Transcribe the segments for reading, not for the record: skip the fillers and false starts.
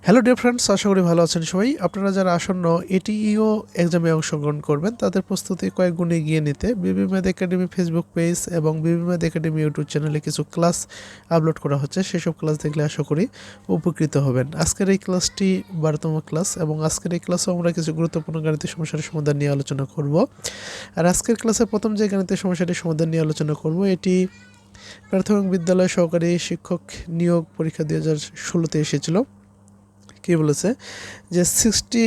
Hello dear friends, আশা করি ভালো আছেন সবাই। আপনারা যারা আসন্ন এটিইও এক্সামে অংশগ্রহণ করবেন তাদের প্রস্তুতি কয়েক গুণ এগিয়ে নিতে বিবি ম্যাথ একাডেমি ফেসবুক পেজ এবং বিবি ম্যাথ একাডেমি ইউটিউব চ্যানেলে কিছু ক্লাস আপলোড করা হচ্ছে। সেসব ক্লাস দেখলে আশা করি উপকৃত হবেন। আজকের এই ক্লাসটি 12তম ক্লাস এবং আজকের এই ক্লাসেও আমরা কিছু গুরুত্বপূর্ণ গাণিতিক সমস্যার সমাধান নিয়ে আলোচনা করব। আর আজকের ক্লাসে প্রথম যে গাণিতিক সমস্যাটির সমাধান নিয়ে আলোচনা করব, এটি প্রাথমিক বিদ্যালয় সহকারী শিক্ষক নিয়োগ পরীক্ষা 2016-তে এসেছিল। কী বলেছে যে 60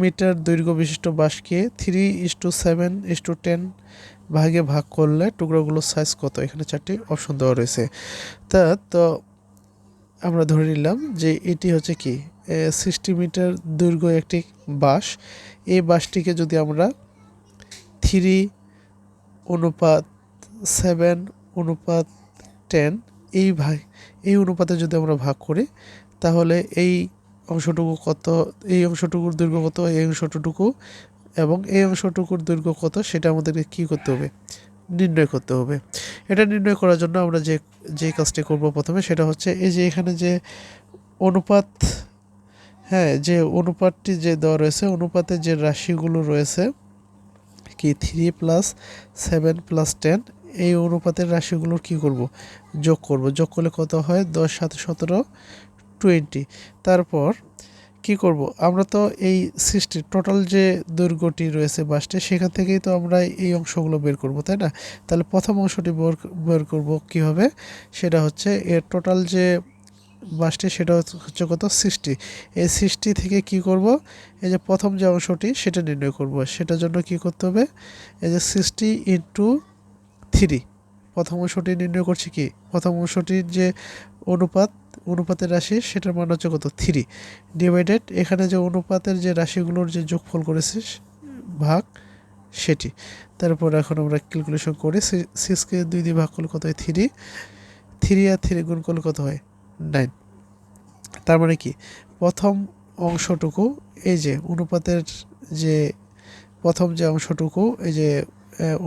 মিটার দৈর্ঘ্য বিশিষ্ট বাঁশকে 3:7:10 ভাগে ভাগ করলে টুকরোগুলোর সাইজ কত। এখানে 4টি অপশন দেওয়া রয়েছে। তো আমরা ধরে নিলাম যে এটি হচ্ছে কি 60 মিটার দৈর্ঘ্য একটি বাঁশ। এই বাঁশটিকে যদি আমরা 3:7:10 এই অনুপাতে যদি আমরা ভাগ করি, তাহলে এই অংশটুকু কত, এই অংশটুকুর দৈর্ঘ্য কত, এই অংশটুকু এবং এই অংশটুকুর দৈর্ঘ্য কত, সেটা আমাদেরকে কী করতে হবে, নির্ণয় করতে হবে। এটা নির্ণয় করার জন্য আমরা যে কাজটি করব প্রথমে, সেটা হচ্ছে এই যে এখানে যে অনুপাত, যে অনুপাতটি যে দেওয়া রয়েছে, অনুপাতে যে রাশিগুলো রয়েছে কি 3+7+10, এই অনুপাতের রাশিগুলোর কি করব, যোগ করব। যোগ করলে কত হয়, 10 7 17 20। তারপর কি করব, আমরা তো এই 60 টোটাল যে দৈর্ঘ্যটি রয়েছে বাসটি, সেখান থেকেই তো আমরা এই অংশগুলো বের করব, তাই না? তাহলে প্রথম অংশটি বের করব কীভাবে, সেটা হচ্ছে এর টোটাল যে বাসটি সেটা হচ্ছে কত, 60। এই 60 থেকে কি করব, এই যে প্রথম যে অংশটি সেটা নির্ণয় করব। সেটার জন্য কি করতে হবে, এই যে 60 × 3, প্রথম অংশটি নির্ণয় করছি কি, প্রথম অংশটির যে অনুপাতের রাশি সেটার মান হচ্ছে কত, 3 ডিভাইডেড এখানে যে অনুপাতের যে রাশিগুলোর যে যোগফল করেছিস ভাগ সেটি। তারপর এখন আমরা ক্যালকুলেশন করি, 6কে 2 দিয়ে ভাগ করলে কত হয়, 3 আর 3 গুণ করলে কত হয়, 9। তার মানে কি, প্রথম অংশটুকু এই যে অনুপাতের যে প্রথম যে অংশটুকু, এই যে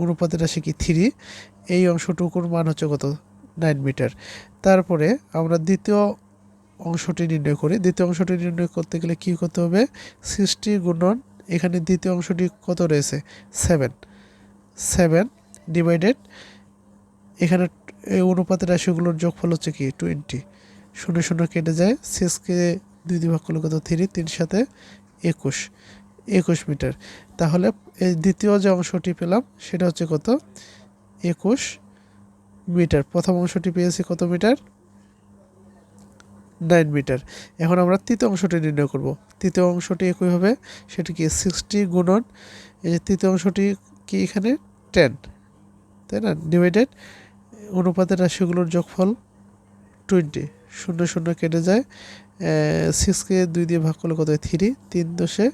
অনুপাতের রাশি কি 3, এই অংশটুকুর মান হচ্ছে কত, 9 মিটার। তারপরে আমরা দ্বিতীয় অংশটি নির্ণয় করি। দ্বিতীয় অংশটি নির্ণয় করতে গেলে কি করতে হবে, 60 গুণন এখানে দ্বিতীয় অংশটি কত রয়েছে, 7 ডিভাইডেড এখানে এই অনুপাতের রাশিগুলোর যোগফল হচ্ছে কি 20। 0 0 কেটে যায়, 6কে 2 দিয়ে ভাগ করলে কত, 3 3 সাথে 21 মিটার। তাহলে এই দ্বিতীয় যে অংশটি পেলাম সেটা হচ্ছে কত, 21 মিটার। প্রথম অংশটি পেয়েছি কত মিটার, 9 মিটার। এখন আমরা তৃতীয় অংশটি নির্ণয় করব। তৃতীয় অংশটি একইভাবে, সেটি কি 60 গুণন এই যে তৃতীয় অংশটি কি এখানে 10, তাই না, ডিভাইডেড অনুপাতের রাশিগুলোর যোগফল 20। 0 0 কেটে যায়, 6কে 2 দিয়ে ভাগ করলে কত হয়, 3 3 10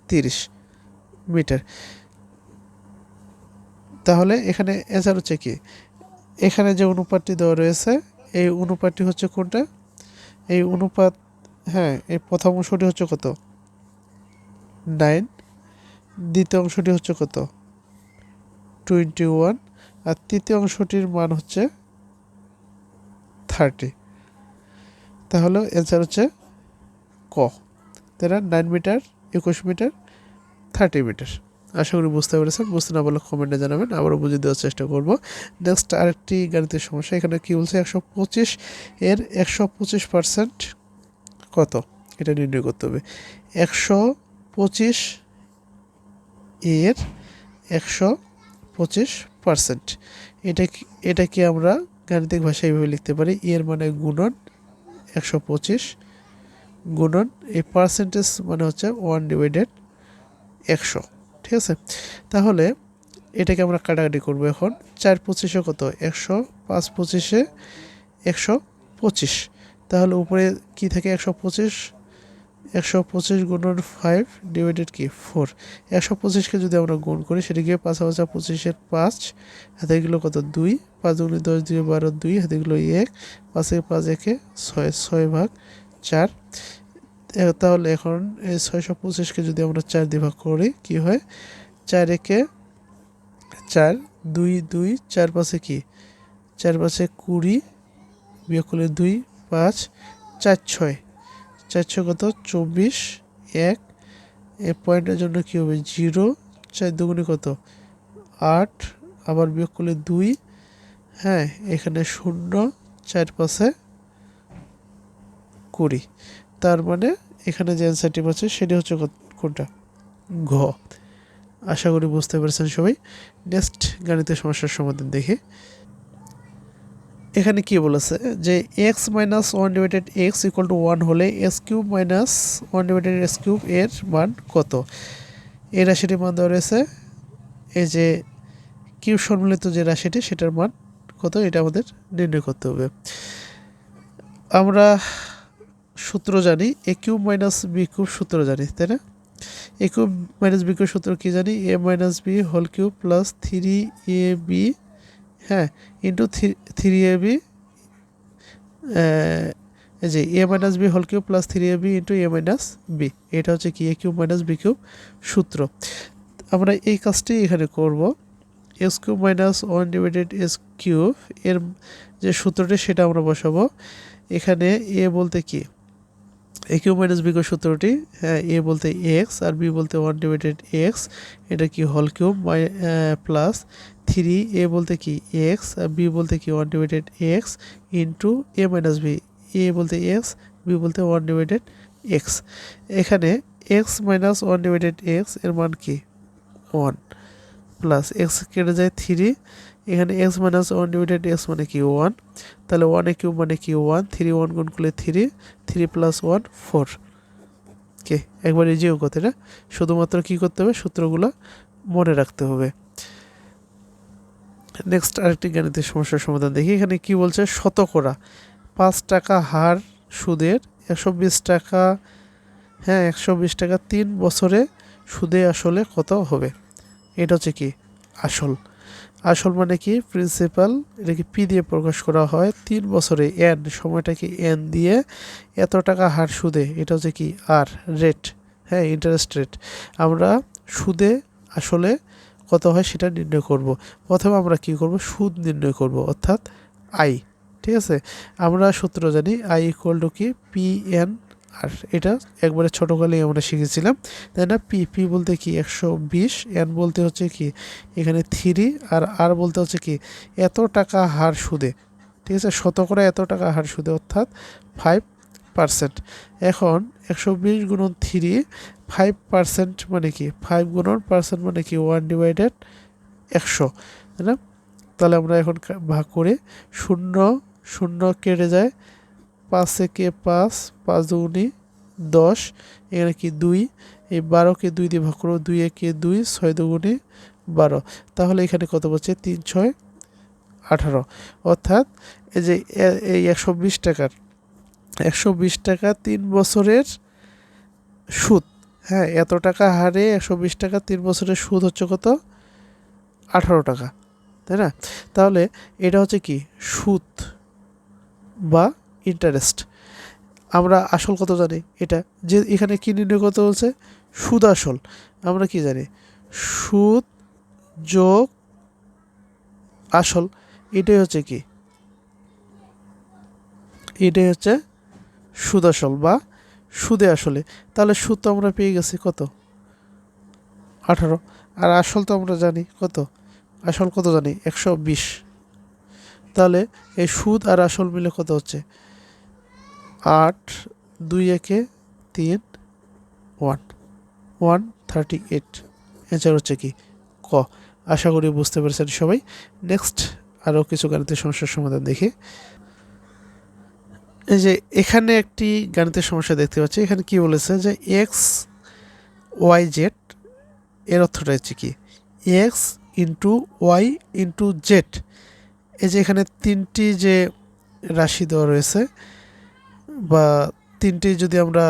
30 মিটার। তাহলে এখানে অ্যান্সার হচ্ছে কি, এখানে যে অনুপাতটি দেওয়া রয়েছে এই অনুপাতটি হচ্ছে কোনটা, এই অনুপাত, এই প্রথম অংশটি হচ্ছে কত, 9, দ্বিতীয় অংশটি হচ্ছে কত, 21, আর তৃতীয় অংশটির মান হচ্ছে 30। তাহলে অ্যান্সার হচ্ছে ক, তারা 9 মিটার, 21 মিটার, 30 মিটার। আশা করি বুঝতে পেরেছেন। বুঝতে না পারলে কমেন্টে জানাবেন, আবারও বুঝিয়ে দেওয়ার চেষ্টা করব। নেক্সট আরেকটি গাণিতিক সমস্যা। এখানে কি বলছে, 125 এর 125% কত, এটা নির্ণয় করতে হবে। 125 এর 125%, এটা কি আমরা গাণিতিক ভাষায় এইভাবে লিখতে পারি, এর মানে গুণন 125 গুণন এই পার্সেন্টেজ মানে হচ্ছে 1/100, ঠিক আছে? তাহলে এটাকে আমরা কাটাকাটি করবো। এখন 4 25 কত, 100, 5 25 125। তাহলে উপরে কি থাকে, 125 গুণন 5 ডিভাইডেড কি 4। 125কে যদি আমরা গুণ করি, সেটা গিয়ে 5 5 25-এর 5 হাতে গেলো কত, 2, 5 গুণে 10 2 12 2 হাতে গেলো 1, 5 5 1 6 6 ভাগ 4। তাহলে এখন এই 625কে যদি আমরা 4 দিয়ে ভাগ করি কি হয়, 4 1 4 2 2 4 5 কি 4 5 20 বিয়োগ করলে 2 5 4 6 4 কত 24, 1 এই পয়েন্টের জন্য কী হবে 0, 4 দুগুণে কত 8, আবার বিয়োগ করলে 2, হ্যাঁ এখানে 0, 4 পাশে 20। তার মানে এখানে যে অ্যান্সারটি পাচ্ছে সেটি হচ্ছে কোনটা ঘ। আশা করি বুঝতে পেরেছেন সবাই। নেক্সট গণিতের সমস্যার সমাধান দেখি। এখানে কি বলেছে যে x minus 1/x equal to 1 হলে S cube minus 1/s cube এর মান কত। এই রাশিটির মান দেওয়া রয়েছে, এই যে কিউব সম্মিলিত যে রাশিটি সেটার মান কত এটা আমাদের নির্ণয় করতে হবে। আমরা সূত্র জানি a cube minus b cube সূত্র জানি, তাই না। A cube minus b cube সূত্র কী জানি, a minus b whole cube plus 3ab, হ্যাঁ ইন্টু 3ab, এই যে a minus b whole cube plus 3ab into a minus b, এটা হচ্ছে কি a cube minus b cube সূত্র। আমরা এই কাজটি এখানে করব। S cube minus 1/s cube এর যে সূত্রটি সেটা আমরা বসাবো। এখানে এ বলতে কি a cube minus b cube সূত্রটি, হ্যাঁ এ বলতে এক্স আর বি বলতে 1/x, এটা কি হোল কিউব প্লাস 3, এ বলতে কি এক্স আর বি বলতে কি 1/x into a minus B, এ বলতে এক্স বি বলতে 1/x। এখানে এক্স মাইনাস 1/x এর মান কি 1 প্লাস এক্স কেটে যায় 3, এখানে এক্স মাইনাস 1/x মানে কি 1, তাহলে 1 এ কিউব মানে কি 1, 3 1 গুণ করলে 3, 3 প্লাস 1 4। কে একবার এই যে কথাটা শুধুমাত্র কি করতে হবে সূত্রগুলো মনে রাখতে হবে। নেক্সট আরেকটি গাণিতিক সমস্যার সমাধান দেখি। এখানে কি বলছে শতকরা 5 টাকা হার সুদের 120 টাকা, হ্যাঁ 120 টাকা 3 বছরে সুদে আসলে কত হবে। এটা হচ্ছে কি আসল। আসল মানে কি প্রিন্সিপাল, এটাকে পি দিয়ে প্রকাশ করা হয়। 3 বছরে এন সময়টাকে এন দিয়ে এত টাকা হার সুদে, এটা হচ্ছে কি আর রেট, হ্যাঁ ইন্টারেস্ট রেট। আমরা সুদে আসলে কত হয় সেটা নির্ণয় করব। প্রথমে আমরা কি করব সুদ নির্ণয় করব, অর্থাৎ আই। ঠিক আছে, আমরা সূত্র জানি আই ইকুয়াল টু কি পি এন আর, এটা একবারে ছোটোকালেই আমরা শিখেছিলাম, তাই না। পি পি বলতে কি 120, এন বলতে হচ্ছে কি এখানে 3 আর আর বলতে হচ্ছে কি এত টাকা হার সুদে। ঠিক আছে, শতকরা এত টাকা হার সুদে অর্থাৎ 5%। এখন 120 গুণন 3, 5% মানে কি 5 গুণন পার্সেন্ট মানে কি 1/100, তাই না। তাহলে আমরা এখন ভাগ করে 0 0 কেটে যায়, 5 একে 5, 5 দুগুণে 10, এখানে কি 2, এই 12কে 2 দিয়ে ভাগ করবো, 2 একে 2, 6 দুগুণে 12, তাহলে এখানে কত বলছে 3 6 18। অর্থাৎ এই যে এই 120 টাকা 3 বছরের সুদ, হ্যাঁ এত টাকা হারে 120 টাকা 3 বছরের সুদ হচ্ছে কত 18 টাকা, তাই না। তাহলে এটা হচ্ছে কি সুদ বা ইন্টারেস্ট। আমরা আসল কত জানি, এটা যে এখানে কি নির্ণয় করতে বলছে সুদ আসল, আমরা কি জানি সুদ যোগ আসল, এটাই হচ্ছে কি এটাই হচ্ছে সুদ আসল বা সুদে আসলে। তাহলে সুদ তো আমরা পেয়ে গেছি কত 18, আর আসল তো আমরা জানি কত, আসল কত জানি 120। তাহলে এই সুদ আর আসল মিলে কত হচ্ছে 8, 2 একে 3, 138। অ্যান্সার হচ্ছে কি ক। আশা করি বুঝতে পেরেছেন সবাই। নেক্সট আরও কিছু গাণিতিক সমস্যার সমাধান দেখি। এই যে এখানে একটি গাণিতিক সমস্যা দেখতে পাচ্ছি। এখানে কি বলেছে যে এক্স ওয়াই জেড এর অর্থটা হচ্ছে কি X into Y into Z. এই যে এখানে তিনটি যে রাশি দেওয়া রয়েছে বা তিনটি, যদি আমরা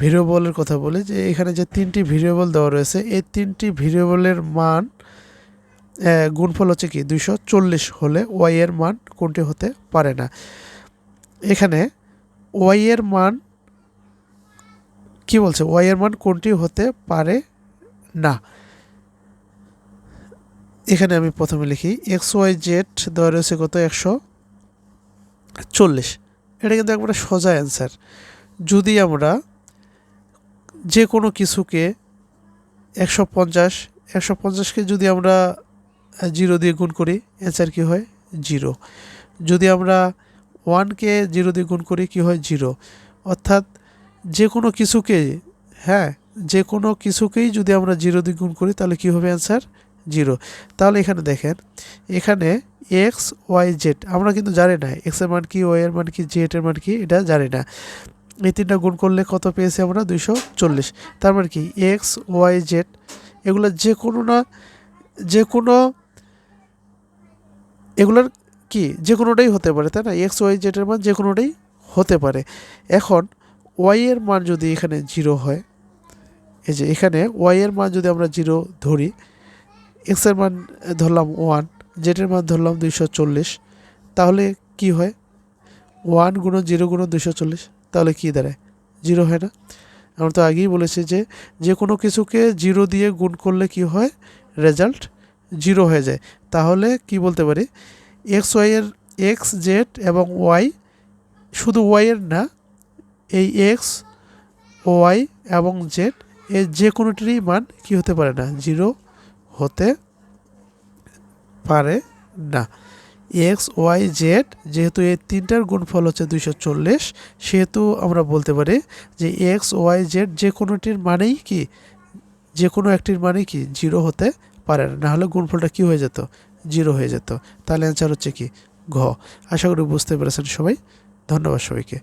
ভেরিয়েবলের কথা বলি, যে এখানে যে তিনটি ভেরিয়েবল দেওয়া রয়েছে এই তিনটি ভেরিয়েবলের মান গুণফল হচ্ছে কি 240 হলে ওয়াই এর মান কোনটি হতে পারে না। এখানে ওয়াই এর মান কি বলছে, ওয়াই এর মান কোনটি হতে পারে না। এখানে আমি প্রথমে লিখি এক্স ওয়াই জেড দেওয়া রয়েছে কত 140, এটা কিন্তু একবারে সোজা অ্যান্সার। যদি আমরা যে কোনো কিছুকে 150কে যদি আমরা 0 দিয়ে গুণ করি অ্যান্সার কী হয় 0। যদি আমরা 1কে 0 দিয়ে গুণ করি কী হয় 0। অর্থাৎ যে কোনো কিছুকে, হ্যাঁ, যে কোনো কিছুকেই যদি আমরা 0 দিয়ে গুণ করি তাহলে কী হবে অ্যান্সার 0। তাহলে এখানে দেখেন, এখানে এক্স ওয়াই জেড আমরা কিন্তু জানি না এক্স এর মান কি, ওয়াই এর মান কি, জেড এর মান কি, এটা জানি না। এই তিনটা গুণ করলে কত পেয়েছি আমরা 240। তার মানে কি এক্স ওয়াই জেড এগুলো যে কোনো না যে কোনো, এগুলোর কি যে কোনোটাই হতে পারে, তাই না? এক্স ওয়াই জেড এর মান যে কোনোটাই হতে পারে। এখন ওয়াই এর মান যদি এখানে 0 হয়, এই যে এখানে ওয়াই এর মান যদি আমরা 0 ধরি, এক্স এর মান ধরলাম 1, জেড এর মান ধরলাম 240, তাহলে কি হয় 1 গুণন 0 গুণন 240, তাহলে কি দাঁড়ায় 0 হয় না? আমরা তো আগেই বলেছি যে যে কোনো কিছুকে 0 দিয়ে গুণ করলে কি হয় রেজাল্ট 0 হয়ে যায়। তাহলে কি বলতে পারি এক্স ওয়াই এর এক্স জেড এবং ওয়াই, শুধু ওয়াই এর না, এই এক্স ওয়াই এবং জেড এর যে কোনোটিরই মান কি হতে পারে না 0 হতে পারে না। এক্স ওয়াই জেড যেহেতু এই তিনটার গুণফল হচ্ছে 240, সেহেতু আমরা বলতে পারি যে এক্স ওয়াই জেড যে কোনোটির মানেই কি, যে কোনো একটির মানেই কি 0 হতে পারে না, নাহলে গুণফলটা কি হয়ে যেত 0 হয়ে যেত। তাহলে অ্যান্সার হচ্ছে কি ঘ। আশা করি বুঝতে পেরেছেন সবাই। ধন্যবাদ সবাইকে।